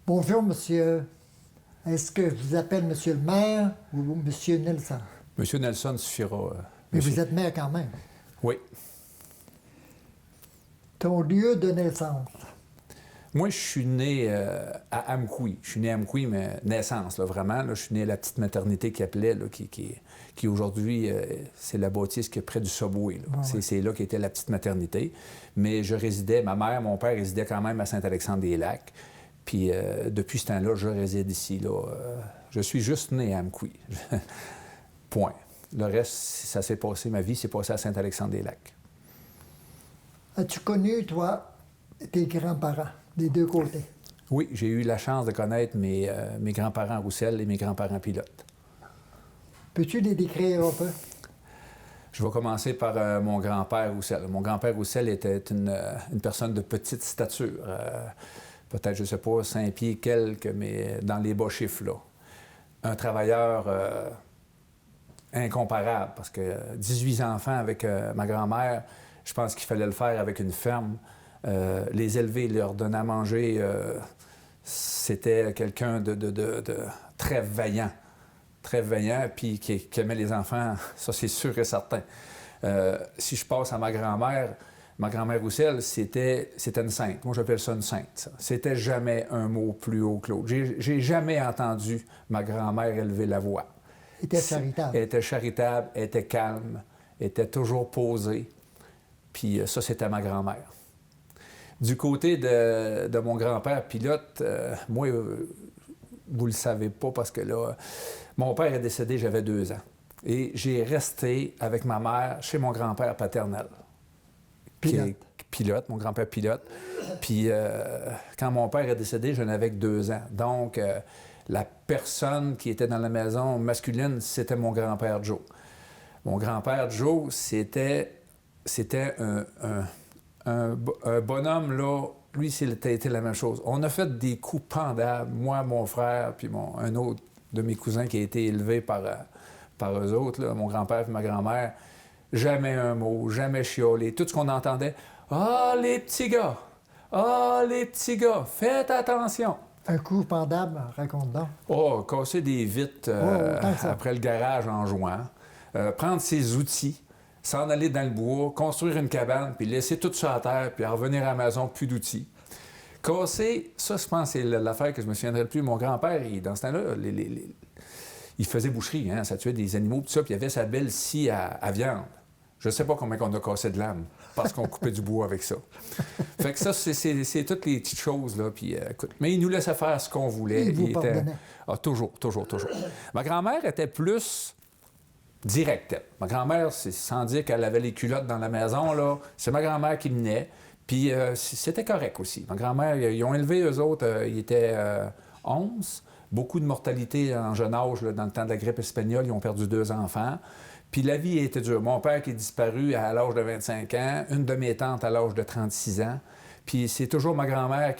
Bonjour, monsieur. Est-ce que je vous appelle monsieur le maire ou monsieur Nelson? Monsieur Nelson suffira. Mais monsieur. vous êtes maire quand même. Oui. Ton lieu de naissance? Moi, je suis né à Amqui. Je suis né à Amqui, mais naissance, là, vraiment. Là, je suis né à la petite maternité qui appelait, là, qui aujourd'hui, c'est la bâtisse qui est près du Subway. Là. Ouais. C'est là qu'était la petite maternité. Mais je résidais, ma mère, mon père résidaient quand même à Saint-Alexandre-des-Lacs. Puis depuis ce temps-là, je réside ici. Là. Je suis juste né à Amqui. Point. Le reste, ça s'est passé, ma vie s'est passée à Saint-Alexandre-des-Lacs. As-tu connu, toi, tes grands-parents, des deux côtés? Oui, j'ai eu la chance de connaître mes grands-parents Roussel et mes grands-parents Pilote. Peux-tu les décrire un peu? Je vais commencer par mon grand-père Roussel. Mon grand-père Roussel était une personne de petite stature. Peut-être, je ne sais pas, 5 pieds quelques, mais dans les bas chiffres, là. Un travailleur incomparable, parce que 18 enfants avec ma grand-mère, je pense qu'il fallait le faire avec une ferme. Les élever, leur donner à manger, c'était quelqu'un de très vaillant, puis qui aimait les enfants, ça c'est sûr et certain. Si je passe à ma grand-mère Roussel, c'était une sainte. Moi, j'appelle ça une sainte. Ça. C'était jamais un mot plus haut que l'autre. J'ai jamais entendu ma grand-mère élever la voix. Elle était charitable. Elle était charitable, elle était calme, elle était toujours posée. Puis ça, c'était ma grand-mère. Du côté de mon grand-père Pilote, moi, vous le savez pas parce que là, mon père est décédé, j'avais 2 ans. Et j'ai resté avec ma mère chez mon grand-père paternel. Pilote, mon grand-père Pilote. Puis quand mon père est décédé, je n'avais que 2 ans. Donc, la personne qui était dans la maison masculine, c'était mon grand-père Joe. Mon grand-père Joe, c'était un bonhomme, là, lui, c'était la même chose. On a fait des coups pendables, moi, mon frère, puis un autre de mes cousins qui a été élevé par eux autres, là, mon grand-père et ma grand-mère. Jamais un mot, jamais chiolé. Tout ce qu'on entendait, « Ah, les petits gars! Ah, les petits gars! Faites attention! » Un coup pendable, raconte donc. Oh, casser des vitres après le garage en jouant. Prendre ses outils, s'en aller dans le bois, construire une cabane, puis laisser tout ça à terre, puis revenir à la maison, plus d'outils. Casser, ça, je pense, c'est l'affaire que je me souviendrai le plus. Mon grand-père, dans ce temps-là, il faisait boucherie, hein, ça tuait des animaux, tout ça, puis il y avait sa belle scie à viande. Je ne sais pas combien on a cassé de l'âme, parce qu'on coupait du bois avec ça. Fait que ça, c'est toutes les petites choses, là, puis écoute. Mais il nous laissait faire ce qu'on voulait. Il vous pardonnait. Ah, toujours. Ma grand-mère était plus directe. Ma grand-mère, sans dire qu'elle avait les culottes dans la maison, là, c'est ma grand-mère qui menait. Puis c'était correct aussi. Ma grand-mère, ils ont élevé eux autres, ils étaient 11. Beaucoup de mortalité en jeune âge, là, dans le temps de la grippe espagnole, ils ont perdu 2 enfants. Puis la vie était dure. Mon père qui est disparu à l'âge de 25 ans, une de mes tantes à l'âge de 36 ans. Puis c'est toujours ma grand-mère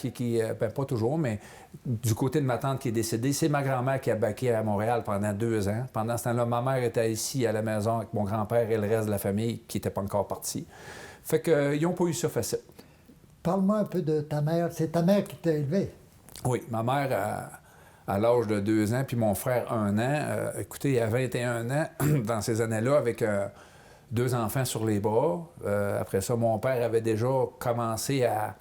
ben pas toujours, mais du côté de ma tante qui est décédée, c'est ma grand-mère qui a baqué à Montréal pendant 2 ans. Pendant ce temps-là, ma mère était ici à la maison avec mon grand-père et le reste de la famille qui n'était pas encore parti. Fait qu'ils n'ont pas eu ça facile. Parle-moi un peu de ta mère. C'est ta mère qui t'a élevé. Oui, ma mère, à l'âge de 2 ans, puis mon frère 1 an. Écoutez, il a 21 ans dans ces années-là avec 2 enfants sur les bras. Après ça, mon père avait déjà commencé à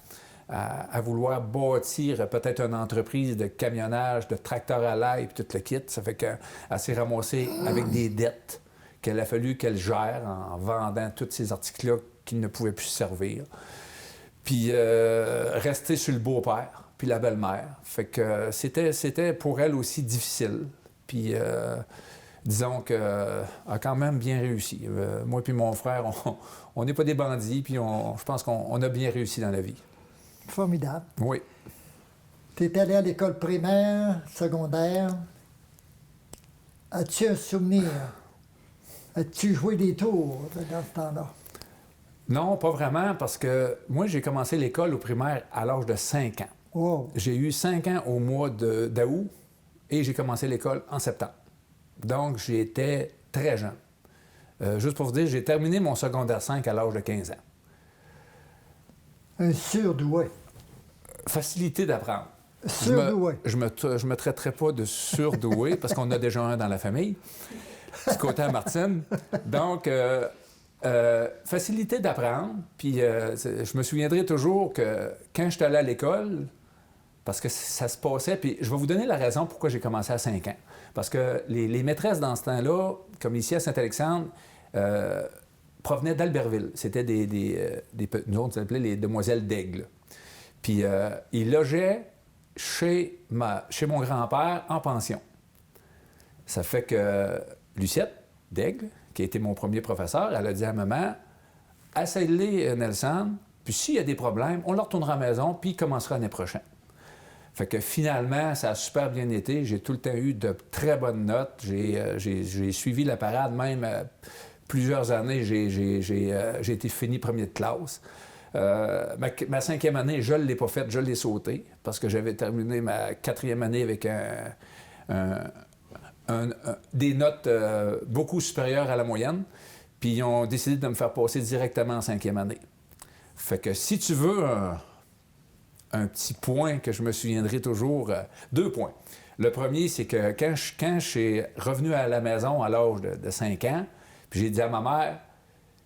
vouloir bâtir peut-être une entreprise de camionnage, de tracteur à l'ail, puis tout le kit. Ça fait qu'elle s'est ramassée avec des dettes qu'il a fallu qu'elle gère en vendant tous ces articles-là qui ne pouvaient plus servir. Puis rester sur le beau-père, puis la belle-mère. Fait que c'était pour elle aussi difficile. Puis disons qu'elle a quand même bien réussi. Moi puis mon frère, on n'est pas des bandits, puis je pense qu'on a bien réussi dans la vie. Formidable. Oui. Tu es allé à l'école primaire, secondaire. As-tu un souvenir? As-tu joué des tours dans ce temps-là? Non, pas vraiment, parce que moi, j'ai commencé l'école au primaire à l'âge de 5 ans. Wow. J'ai eu 5 ans au mois d'août et j'ai commencé l'école en septembre. Donc, j'étais très jeune. Juste pour vous dire, j'ai terminé mon secondaire 5 à l'âge de 15 ans. Un surdoué. Facilité d'apprendre. Surdoué. Je me traiterais pas de surdoué parce qu'on a déjà un dans la famille, du côté à Martine. Donc, facilité d'apprendre. Puis, je me souviendrai toujours que quand j'étais allé à l'école, parce que ça se passait, puis je vais vous donner la raison pourquoi j'ai commencé à 5 ans. Parce que les maîtresses dans ce temps-là, comme ici à Saint-Alexandre, provenaient d'Albertville. C'était nous, on s'appelait les demoiselles d'Aigle. Puis, ils logeaient chez mon grand-père en pension. Ça fait que Lucette d'Aigle, qui a été mon premier professeur, elle a dit à maman, essaye-les, Nelson, puis s'il y a des problèmes, on leur retournera à la maison, puis il commencera l'année prochaine. Fait que finalement, ça a super bien été. J'ai tout le temps eu de très bonnes notes. J'ai suivi la parade, même plusieurs années, j'ai été fini premier de classe. Ma 5e année, je ne l'ai pas faite, je l'ai sautée, parce que j'avais terminé ma 4e année avec des notes beaucoup supérieures à la moyenne. Puis ils ont décidé de me faire passer directement en 5e année. Fait que si tu veux un petit point que je me souviendrai toujours, 2 points. Le premier, c'est que quand je suis revenu à la maison à l'âge de 5 ans, puis j'ai dit à ma mère,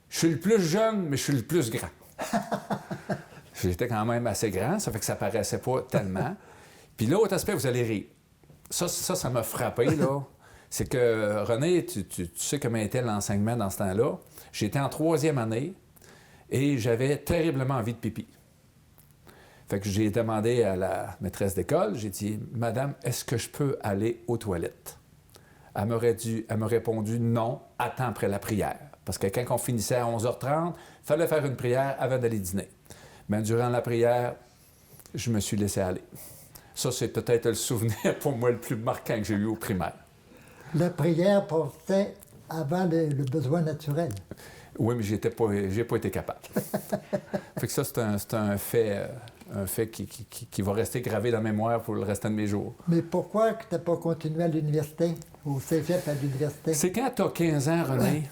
je suis le plus jeune, mais je suis le plus grand. J'étais quand même assez grand, ça fait que ça paraissait pas tellement. Puis l'autre aspect, vous allez rire. Ça m'a frappé, là. C'est que, René, tu sais comment était l'enseignement dans ce temps-là. J'étais en 3e année et j'avais terriblement envie de pipi. Fait que j'ai demandé à la maîtresse d'école, j'ai dit « Madame, est-ce que je peux aller aux toilettes? » Elle m'a répondu « Non, attends après la prière. » Parce que quand on finissait à 11h30, il fallait faire une prière avant d'aller dîner. Mais durant la prière, je me suis laissé aller. Ça, c'est peut-être le souvenir pour moi le plus marquant que j'ai eu au primaire. La prière portait avant le besoin naturel. Oui, mais j'ai pas été capable. Fait que ça, c'est un fait qui va rester gravé dans la mémoire pour le restant de mes jours. Mais pourquoi tu n'as pas continué à l'université, au cégep à l'université? C'est quand tu as 15 ans, René,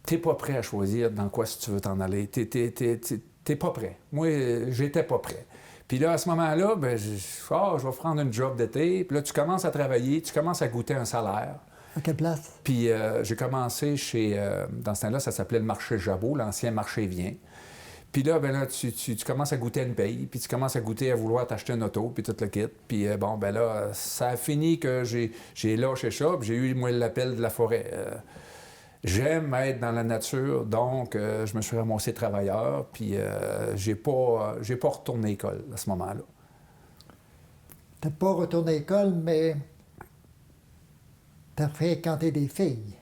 tu n'es pas prêt à choisir dans quoi si tu veux t'en aller. T'es pas prêt. Moi, j'étais pas prêt. Puis là, à ce moment-là, je vais prendre une job d'été. Puis là, tu commences à travailler, tu commences à goûter un salaire. À quelle place? Puis j'ai commencé dans ce temps-là, ça s'appelait le marché Jabot, l'ancien marché Vien. Puis là, tu commences à goûter à une paye, puis tu commences à goûter à vouloir t'acheter une auto, puis tout le kit. Puis ça a fini que j'ai lâché ça, puis j'ai eu, moi, l'appel de la forêt. J'aime être dans la nature, donc je me suis ramassé travailleur, puis j'ai pas retourné à l'école à ce moment-là. Tu n'as pas retourné à l'école, mais tu as fréquenté des filles.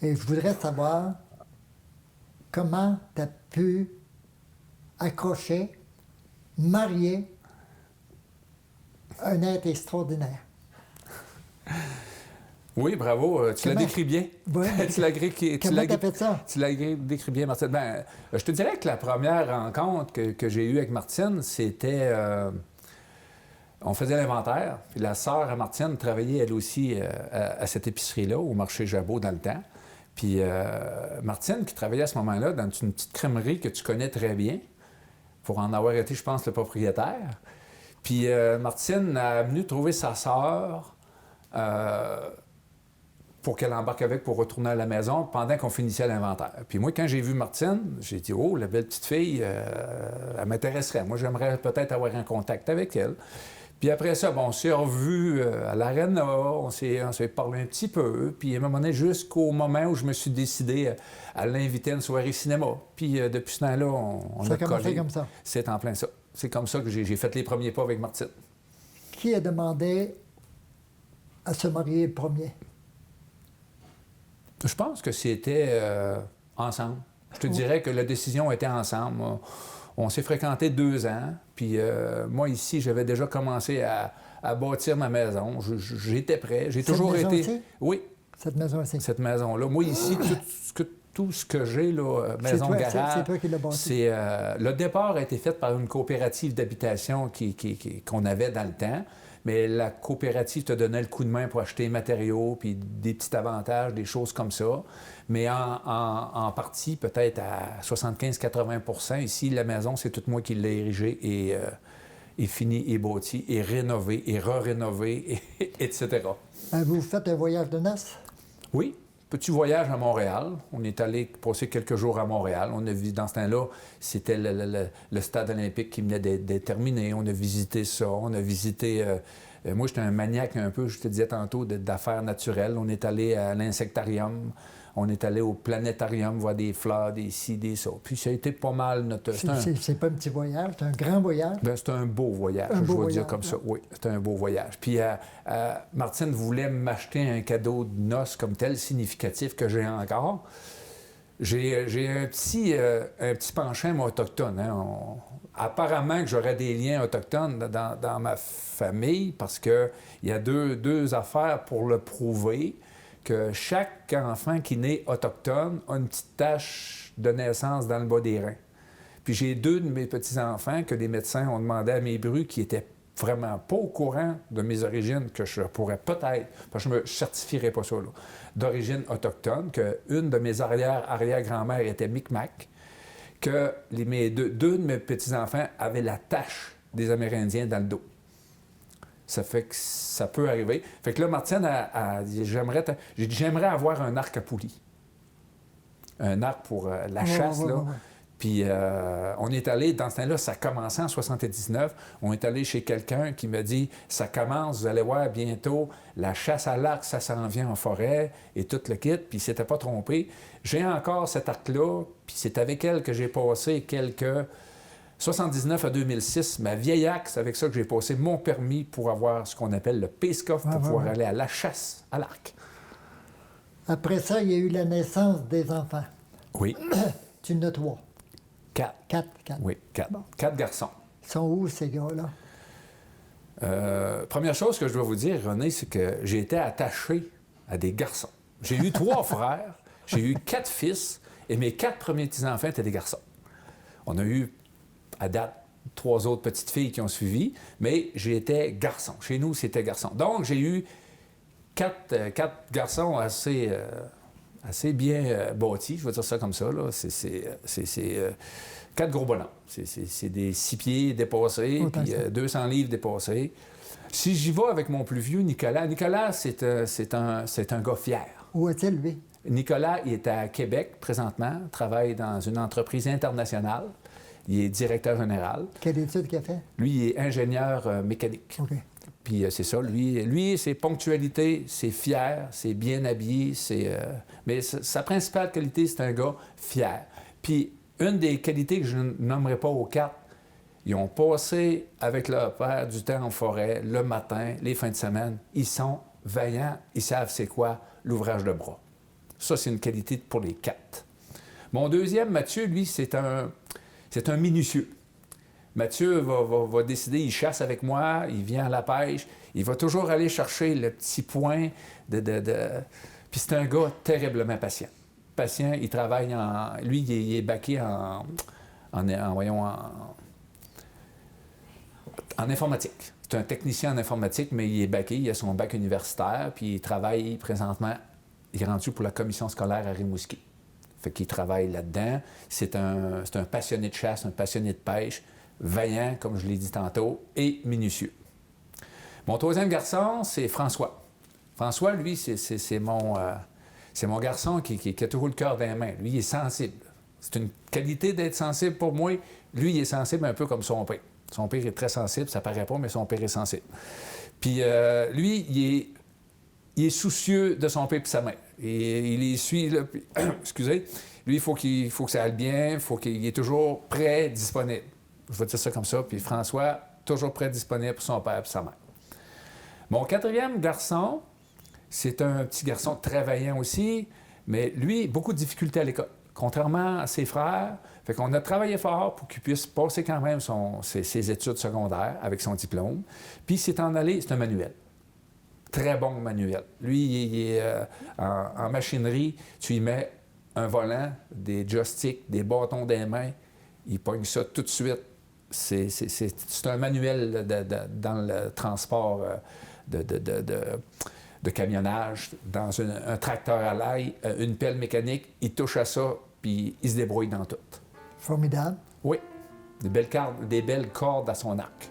Et je voudrais savoir comment tu as pu accrocher, marier un être extraordinaire. Oui, bravo. Tu l'as décrit bien. Oui. Comment tu as fait ça? Tu l'as décrit bien, Martine. Je te dirais que la première rencontre que j'ai eue avec Martine, c'était... on faisait l'inventaire. Puis la sœur à Martine travaillait, elle aussi, à cette épicerie-là, au marché Jabot, dans le temps. Puis Martine, qui travaillait à ce moment-là dans une petite crèmerie que tu connais très bien, pour en avoir été, je pense, le propriétaire. Puis Martine a venu trouver sa sœur pour qu'elle embarque avec pour retourner à la maison pendant qu'on finissait l'inventaire. Puis moi, quand j'ai vu Martine, j'ai dit « Oh, la belle petite fille, elle m'intéresserait. Moi, j'aimerais peut-être avoir un contact avec elle. » Puis après ça, on s'est revus à l'aréna, on s'est parlé un petit peu, puis à un moment donné, jusqu'au moment où je me suis décidé à l'inviter à une soirée cinéma. Puis depuis ce temps-là, on a collé. Comme ça? C'est en plein ça. C'est comme ça que j'ai fait les premiers pas avec Martine. Qui a demandé à se marier le premier? Je pense que c'était ensemble. Je te dirais que la décision était ensemble. On s'est fréquenté 2 ans, puis moi, ici, j'avais déjà commencé à bâtir ma maison. J'étais prêt. J'ai toujours été... Ici? Oui. Cette maison ici? Cette maison-là. Moi, ici, tout ce que j'ai, là, maison garage... C'est toi qui l'as bâti? Le départ a été fait par une coopérative d'habitation qu'on avait dans le temps. Mais la coopérative te donnait le coup de main pour acheter des matériaux, puis des petits avantages, des choses comme ça. Mais en partie, peut-être à 75-80 % ici, la maison, c'est tout moi qui l'ai érigée est fini, est bâti, est rénové, est re-rénové, etc. Vous faites un voyage de noces? Oui, petit voyage à Montréal. On est allé passer quelques jours à Montréal. On a vu, dans ce temps-là, c'était le stade olympique qui venait d'être terminé. On a visité ça. On a visité... moi, j'étais un maniaque un peu, je te disais tantôt, d'affaires naturelles. On est allé à l'insectarium. On est allé au planétarium voir des fleurs, des ci, des ça. Puis ça a été pas mal notre... C'est pas un petit voyage, c'est un grand voyage. Ben, c'est un beau voyage, je vais dire comme ça. Oui, c'est un beau voyage. Puis Martine voulait m'acheter un cadeau de noces comme tel, significatif, que j'ai encore. J'ai un petit penchant, moi, autochtone. Hein. Apparemment que j'aurais des liens autochtones dans ma famille, parce qu'il y a deux affaires pour le prouver, que chaque enfant qui naît autochtone a une petite tache de naissance dans le bas des reins. Puis j'ai 2 de mes petits-enfants que les médecins ont demandé à mes brus qui étaient vraiment pas au courant de mes origines, que je pourrais peut-être, parce que je ne me certifierais pas ça, là, d'origine autochtone, qu'une de mes arrière-grand-mères était Micmac, que deux de mes petits-enfants avaient la tache des Amérindiens dans le dos. Ça fait que ça peut arriver. Fait que là, Martine a dit, j'aimerais avoir un arc à poulie. Un arc pour la chasse, là. Ouais. Puis on est allé, dans ce temps-là, ça commençait en 79. On est allé chez quelqu'un qui m'a dit, ça commence, vous allez voir bientôt, la chasse à l'arc, ça s'en vient en forêt, et tout le kit. Puis il s'était pas trompé. J'ai encore cet arc-là, puis c'est avec elle que j'ai passé quelques... 79 à 2006, ma vieille axe, avec ça que j'ai passé mon permis pour avoir ce qu'on appelle le PSCOF, pour pouvoir aller à la chasse à l'arc. Après ça, il y a eu la naissance des enfants. Oui. Tu en as 3. 4. 4. Oui, 4. Bon. 4 garçons. Ils sont où, ces gars-là? Première chose que je dois vous dire, René, c'est que j'ai été attaché à des garçons. J'ai eu 3 frères, j'ai eu 4 fils, et mes 4 premiers petits-enfants étaient des garçons. On a eu, à date, 3 autres petites filles qui ont suivi, mais j'étais garçon. Chez nous, c'était garçon. Donc, j'ai eu 4 garçons assez bien bâtis, je vais dire ça comme ça. Là. C'est 4 gros bonhommes. C'est des 6 pieds dépassés, puis 200 livres dépassés. Si j'y vais avec mon plus vieux, Nicolas, c'est un gars fier. Où est-il, lui? Nicolas, il est à Québec présentement, travaille dans une entreprise internationale. Il est directeur général. Quelle étude qu'il a fait? Lui, il est ingénieur mécanique. OK. Puis c'est ça, lui, c'est ponctualité, c'est fier, c'est bien habillé, mais sa principale qualité, c'est un gars fier. Puis une des qualités que je ne nommerai pas aux 4, ils ont passé avec leur père du temps en forêt, le matin, les fins de semaine. Ils sont vaillants, ils savent c'est quoi l'ouvrage de bras. Ça, c'est une qualité pour les 4. Mon deuxième, Mathieu, lui, c'est un minutieux. Mathieu va décider, il chasse avec moi, il vient à la pêche, il va toujours aller chercher le petit point Puis c'est un gars terriblement patient. Patient, il travaille Lui, il est baqué en informatique. C'est un technicien en informatique, mais il est baqué, il a son bac universitaire, puis il travaille présentement, il est rendu pour la commission scolaire à Rimouski. Fait qu'il travaille là-dedans. C'est un passionné de chasse, un passionné de pêche, vaillant, comme je l'ai dit tantôt, et minutieux. Mon troisième garçon, c'est François. François, lui, c'est mon garçon qui a toujours le cœur dans les mains. Lui, il est sensible. C'est une qualité d'être sensible pour moi. Lui, il est sensible un peu comme son père. Son père est très sensible, ça paraît pas, mais son père est sensible. Puis lui, il est soucieux de son père et sa mère. Et il les suit, là, puis, excusez, lui, il faut que ça aille bien, il faut qu'il est toujours prêt, disponible. Je vais dire ça comme ça. Puis François, toujours prêt, disponible pour son père et sa mère. Mon quatrième garçon, c'est un petit garçon très vaillant aussi, mais lui, beaucoup de difficultés à l'école. Contrairement à ses frères, fait qu'on a travaillé fort pour qu'il puisse passer quand même ses études secondaires avec son diplôme. Puis il s'est en allé, c'est un manuel. Très bon manuel. Lui, il est en machinerie, tu y mets un volant, des joysticks, des bâtons des mains, il pogne ça tout de suite. C'est un manuel dans le transport de camionnage, dans un tracteur à l'ail, une pelle mécanique, il touche à ça, puis il se débrouille dans tout. Formidable. Oui, des belles cordes à son arc.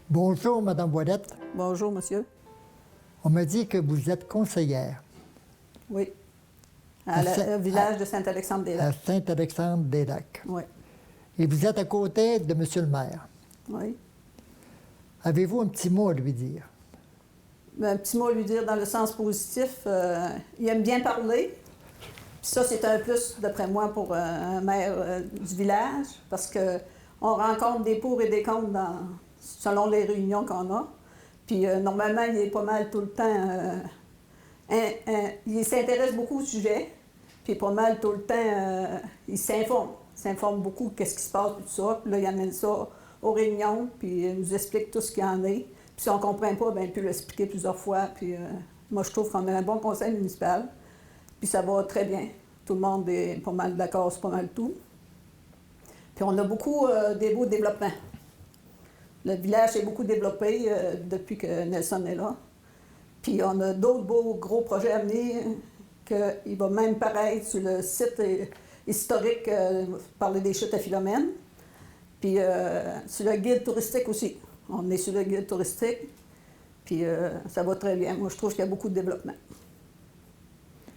Bonjour, Madame Ouellette. Bonjour, monsieur. On me dit que vous êtes conseillère Oui. Au village de Saint-Alexandre-des-Lacs. à Saint-Alexandre-des-Lacs. Oui. Et vous êtes à côté de Monsieur le maire. Oui. Avez-vous un petit mot à lui dire? Un petit mot à lui dire dans le sens positif. Il aime bien parler. Puis ça, c'est un plus, d'après moi, pour un maire du village, parce qu'on rencontre des pour et des contre selon les réunions qu'on a. Puis normalement, il est pas mal tout le temps... il s'intéresse beaucoup au sujet, puis pas mal tout le temps, il s'informe. Il s'informe beaucoup de ce qui se passe, tout ça. Puis là, il amène ça aux réunions, puis il nous explique tout ce qu'il y en est. Puis si on ne comprend pas, bien, il peut l'expliquer plusieurs fois. Puis moi, je trouve qu'on a un bon conseil municipal. Puis ça va très bien. Tout le monde est pas mal d'accord, c'est pas mal tout. Puis on a beaucoup des beaux développements. Le village s'est beaucoup développé depuis que Nelson est là. Puis on a d'autres beaux gros projets à venir, qu'il va même paraître sur le site historique, parler des chutes à Philomène. Puis sur le guide touristique aussi. On est sur le guide touristique, puis ça va très bien. Moi, je trouve qu'il y a beaucoup de développement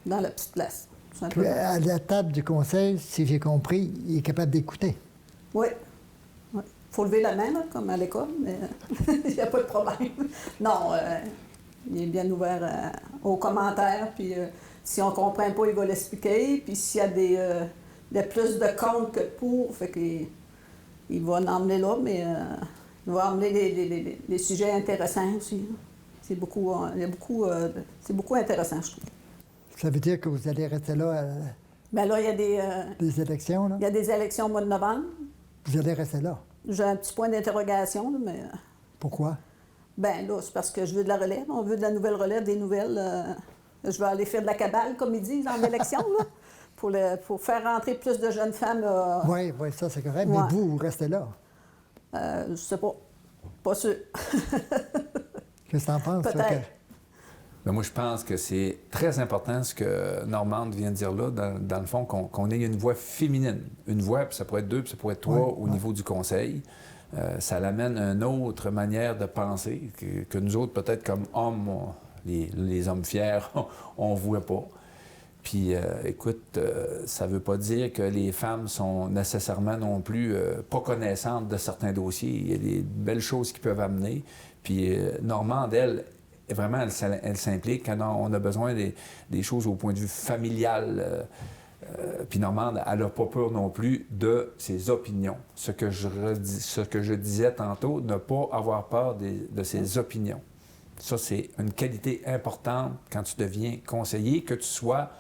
dans la petite place. Puis à la table du conseil, si j'ai compris, il est capable d'écouter. Oui. Il faut lever la main, là, comme à l'école, mais il n'y a pas de problème. Non, il est bien ouvert aux commentaires, puis si on ne comprend pas, il va l'expliquer. Puis s'il y a des plus de contre que pour, fait qu'il va en emmener là, mais il va emmener les sujets intéressants aussi. C'est beaucoup, c'est beaucoup intéressant, je trouve. Ça veut dire que vous allez rester là à Bien là, il y a des élections, là? il y a des élections au mois de novembre. Vous allez rester là. J'ai un petit point d'interrogation, là, mais... Pourquoi? Ben là, c'est parce que je veux de la relève. On veut de la nouvelle relève, des nouvelles. Je vais aller faire de la cabale, comme ils disent, en élection, là, pour faire rentrer plus de jeunes femmes. Oui, ça c'est correct, Ouais. mais vous restez là. Je sais pas. Pas sûr. Qu'est-ce que t'en penses? Peut-être. toi, Ben, moi, je pense que c'est très important ce que Normande vient de dire là, dans le fond, qu'on ait une voix féminine. Une voix, puis ça pourrait être deux, puis ça pourrait être trois au niveau du conseil. Ça l'amène à une autre manière de penser que nous autres, peut-être comme hommes, les hommes fiers, on ne voit pas. Puis, écoute, ça ne veut pas dire que les femmes sont nécessairement non plus pas connaissantes de certains dossiers. Il y a des belles choses qui peuvent amener. Puis, Normande, elle, vraiment, elle s'implique quand on a besoin des choses au point de vue familial. Puis Normande, elle n'a pas peur non plus de ses opinions. Ce que je disais tantôt, ne pas avoir peur de ses opinions. Ça, c'est une qualité importante quand tu deviens conseiller, que tu sois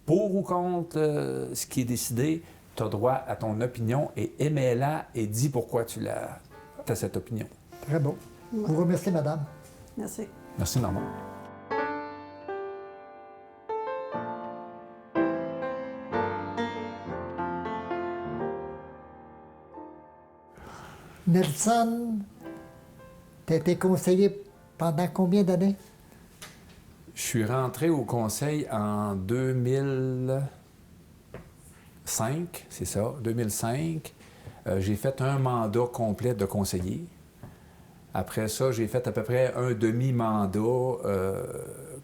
pour ou contre ce qui est décidé, tu as droit à ton opinion et émets-la et dis pourquoi tu as cette opinion. Très beau. Vous remerciez, madame. Merci. Merci, Normand. Nelson, tu as été conseiller pendant combien d'années? Je suis rentré au conseil en 2005, c'est ça, 2005. J'ai fait un mandat complet de conseiller. Après ça, j'ai fait à peu près un demi-mandat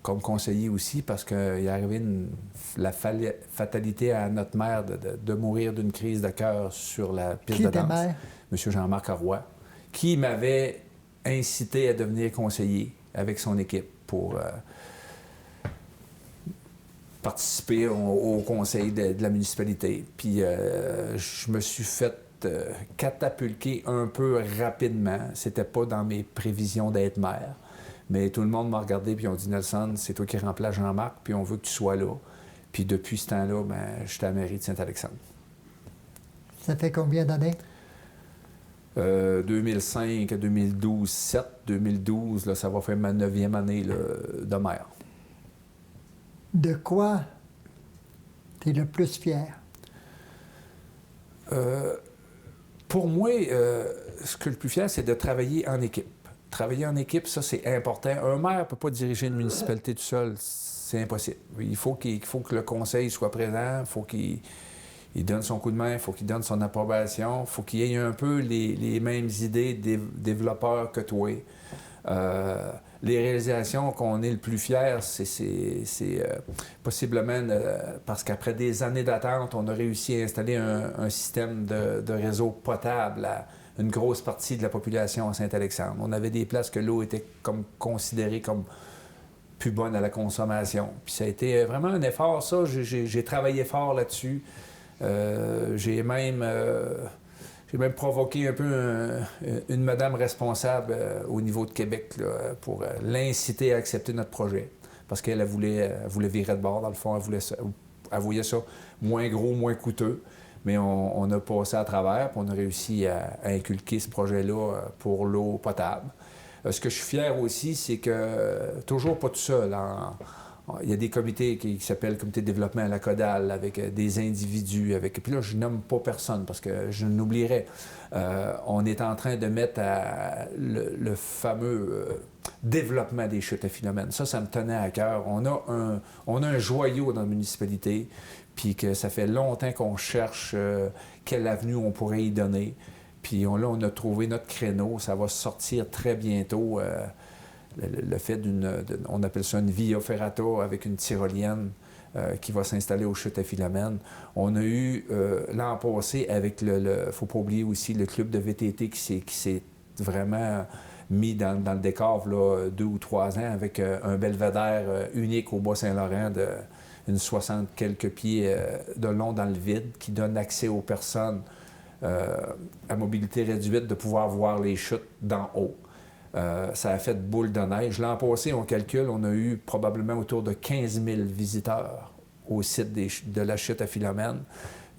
comme conseiller aussi parce qu'il est arrivé la fatalité à notre mère de mourir d'une crise de cœur sur la piste Qui de était danse. maire? M. Jean-Marc Roy, qui m'avait incité à devenir conseiller avec son équipe pour participer au conseil de la municipalité. Puis je me suis fait catapulter un peu rapidement. C'était pas dans mes prévisions d'être maire. Mais tout le monde m'a regardé puis on dit « Nelson, c'est toi qui remplaces Jean-Marc, puis on veut que tu sois là. » Puis depuis ce temps-là, ben, je suis à la mairie de Saint-Alexandre. Ça fait combien d'années? 2005 à 2012, 7, 2012, là, ça va faire ma 9e année là, de maire. De quoi tu es le plus fier? Pour moi, ce que je suis le plus fier, c'est de travailler en équipe. Travailler en équipe, ça, c'est important. Un maire ne peut pas diriger une municipalité tout seul. c'est impossible. Il faut que le conseil soit présent, il faut qu'il donne son coup de main, il faut qu'il donne son approbation, il faut qu'il ait un peu les mêmes idées des développeurs que toi. Les réalisations qu'on est le plus fier, c'est possiblement parce qu'après des années d'attente, on a réussi à installer un système de réseau potable à une grosse partie de la population à Saint-Alexandre. On avait des places que l'eau était comme considérée comme plus bonne à la consommation. Puis ça a été vraiment un effort, ça. J'ai travaillé fort là-dessus. J'ai même provoqué un peu une madame responsable au niveau de Québec là, pour l'inciter à accepter notre projet. Parce qu'elle voulait virer de bord, dans le fond. Elle voyait ça moins gros, moins coûteux. Mais on a passé à travers, puis on a réussi à inculquer ce projet-là pour l'eau potable. Ce que je suis fier aussi, c'est que, toujours pas tout seul, il y a des comités qui s'appellent Comité de développement à la Caudale, avec des individus, puis là, je nomme pas personne, parce que je n'oublierais. On est en train de mettre le fameux développement des chutes à Philomène. Ça me tenait à cœur. On a un joyau dans la municipalité, puis que ça fait longtemps qu'on cherche quelle avenue on pourrait y donner. Puis là, on a trouvé notre créneau. Ça va sortir très bientôt. Le fait on appelle ça une via ferrata avec une tyrolienne qui va s'installer aux chutes à Philomène. On a eu l'an passé avec faut pas oublier aussi le club de VTT qui s'est vraiment mis dans le décor là, 2 ou 3 ans avec un belvédère unique au Bas-Saint-Laurent une 60 quelques pieds de long dans le vide qui donne accès aux personnes à mobilité réduite de pouvoir voir les chutes d'en haut. Ça a fait boule de neige. L'an passé, on calcule, on a eu probablement autour de 15 000 visiteurs au site de la chute à Philomène.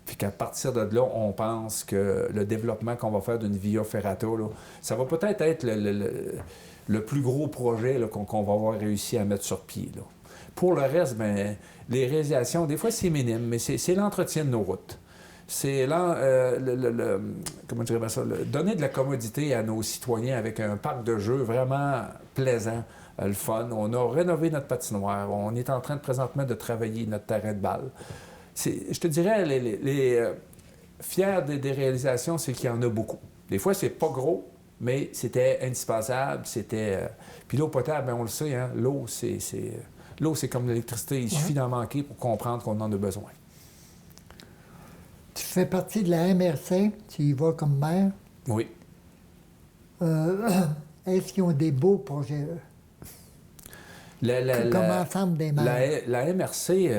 Puis qu'à partir de là, on pense que le développement qu'on va faire d'une via ferrata, là, ça va peut-être être le plus gros projet là, qu'on va avoir réussi à mettre sur pied. Là. Pour le reste, bien, les réalisations, des fois, c'est minime, mais c'est l'entretien de nos routes. C'est comment dirais ça, donner de la commodité à nos citoyens avec un parc de jeux vraiment plaisant, le fun. On a rénové notre patinoire. On est en train présentement de travailler notre terrain de balle. Je te dirais, fier des réalisations, c'est qu'il y en a beaucoup. Des fois, c'est pas gros, mais c'était indispensable. Puis l'eau potable, bien, on le sait, hein, l'eau, c'est comme l'électricité. Il suffit d'en manquer pour comprendre qu'on en a besoin. Tu fais partie de la MRC, tu y vas comme maire. Oui. Est-ce qu'ils ont des beaux projets, comme ensemble des maires? La MRC,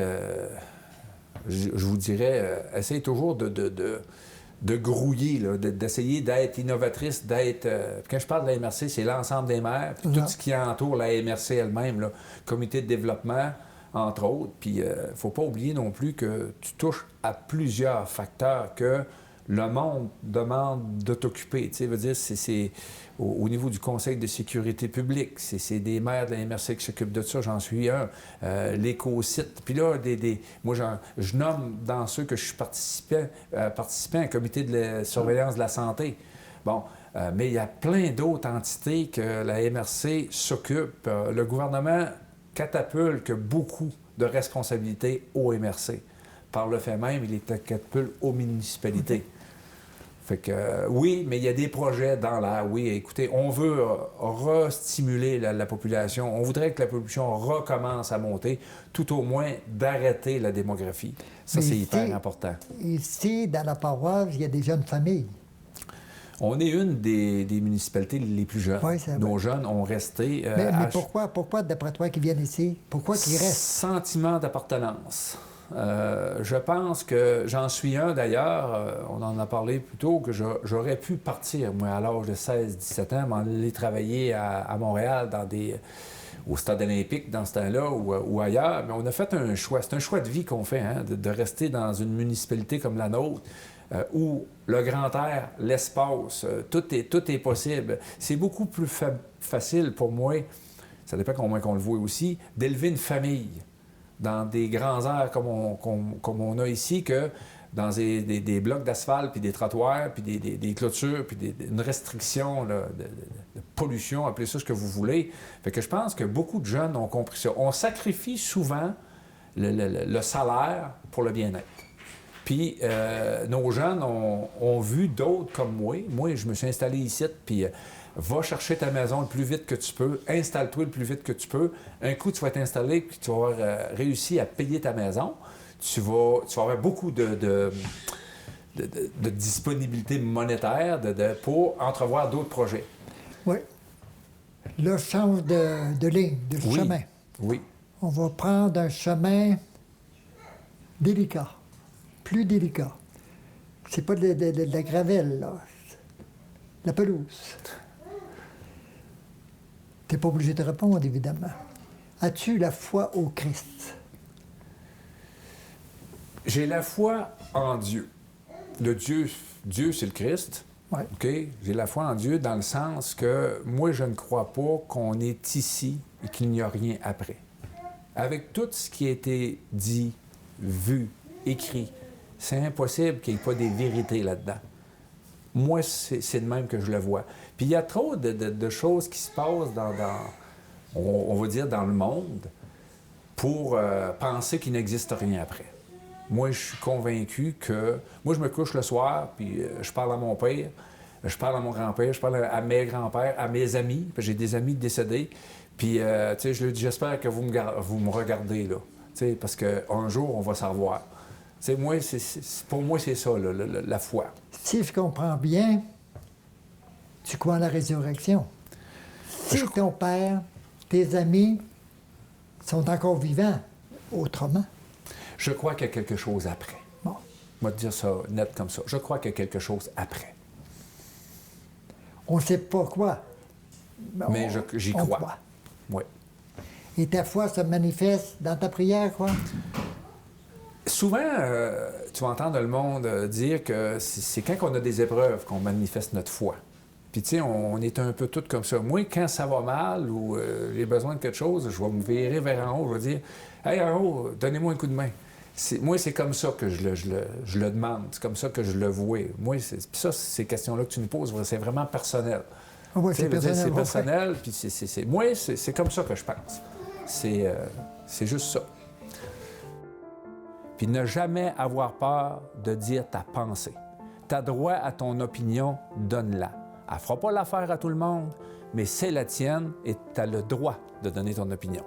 je vous dirais, essaie toujours de grouiller, là, d'essayer d'être innovatrice, d'être... quand je parle de la MRC, c'est l'ensemble des maires, puis tout ce qui entoure la MRC elle-même, là, comité de développement, entre autres. Puis il ne faut pas oublier non plus que tu touches à plusieurs facteurs que le monde demande de t'occuper. Tu sais, veut dire, c'est au niveau du Conseil de sécurité publique, c'est des maires de la MRC qui s'occupent de ça, j'en suis un. L'éco-site. Puis là, moi, je nomme dans ceux que je suis participant à un comité de surveillance de la santé. Bon, mais il y a plein d'autres entités que la MRC s'occupe. Le gouvernement catapulte beaucoup de responsabilités au MRC. Par le fait même, il les catapulte aux municipalités. Fait que oui, mais il y a des projets dans l'air. Oui, écoutez, on veut restimuler la population. On voudrait que la population recommence à monter, tout au moins d'arrêter la démographie. Ça, c'est hyper important. Ici, dans la paroisse, il y a des jeunes familles. On est une des municipalités les plus jeunes. Oui, c'est vrai. Nos jeunes ont resté... mais pourquoi, d'après toi, qu'ils viennent ici? Pourquoi qu'ils restent? Sentiment d'appartenance. Je pense que j'en suis un d'ailleurs, on en a parlé plus tôt, que j'aurais pu partir, moi, à l'âge de 16-17 ans, m'en aller travailler à Montréal, au Stade olympique dans ce temps-là ou ailleurs. Mais on a fait un choix. C'est un choix de vie qu'on fait, hein, de rester dans une municipalité comme la nôtre, où le grand air, l'espace, tout est possible. C'est beaucoup plus facile pour moi, ça dépend comment on le voit aussi, d'élever une famille dans des grands airs comme on a ici, que dans des blocs d'asphalte, puis des trottoirs, puis des clôtures, puis une restriction là, de pollution, appelez ça ce que vous voulez. Fait que je pense que beaucoup de jeunes ont compris ça. On sacrifie souvent le salaire pour le bien-être. Puis nos jeunes ont vu d'autres comme moi. Moi, je me suis installé ici, puis va chercher ta maison le plus vite que tu peux, installe-toi le plus vite que tu peux. Un coup, tu vas t'installer, puis tu vas avoir réussi à payer ta maison. Tu vas avoir beaucoup de disponibilité monétaire pour entrevoir d'autres projets. Oui. Là, je change de ligne, de chemin. Oui. On va prendre un chemin délicat, plus délicat. C'est pas de la gravelle, là. La pelouse. Tu n'es pas obligé de répondre, évidemment. As-tu la foi au Christ? J'ai la foi en Dieu. Dieu, c'est le Christ. Ouais. OK? J'ai la foi en Dieu dans le sens que moi, je ne crois pas qu'on est ici et qu'il n'y a rien après. Avec tout ce qui a été dit, vu, écrit, c'est impossible qu'il n'y ait pas des vérités là-dedans. Moi, c'est de même que je le vois. Puis il y a trop de choses qui se passent on va dire, dans le monde pour penser qu'il n'existe rien après. Moi, je suis convaincu que... Moi, je me couche le soir, puis je parle à mon père, je parle à mon grand-père, je parle à mes grands-pères, à mes amis, puis j'ai des amis décédés. Puis, tu sais, je leur dis, j'espère que vous me regardez, là, tu sais, parce qu'un jour, on va s'en revoir. Tu sais, moi, pour moi, c'est ça, là, la foi. Si je comprends bien, tu crois en la résurrection. Si ton père, tes amis sont encore vivants, autrement. Je crois qu'il y a quelque chose après. Bon. Je vais te dire ça net comme ça. Je crois qu'il y a quelque chose après. On ne sait pas quoi. Mais j'y crois. Oui. Et ta foi se manifeste dans ta prière, quoi? Souvent, tu vas entendre le monde dire que c'est quand on a des épreuves qu'on manifeste notre foi. Puis, tu sais, on est un peu tous comme ça. Moi, quand ça va mal ou j'ai besoin de quelque chose, je vais me virer vers en haut, je vais dire « Hey, en haut, donnez-moi un coup de main. » Moi, c'est comme ça que je le demande. C'est comme ça que je le vois. Moi, puis ça, ces questions-là que tu nous poses, c'est vraiment personnel. Ah ouais, c'est personnel. C'est personnel, puis moi, c'est comme ça que je pense. C'est juste ça. Puis ne jamais avoir peur de dire ta pensée. Tu as droit à ton opinion, donne-la. Elle ne fera pas l'affaire à tout le monde, mais c'est la tienne et tu as le droit de donner ton opinion.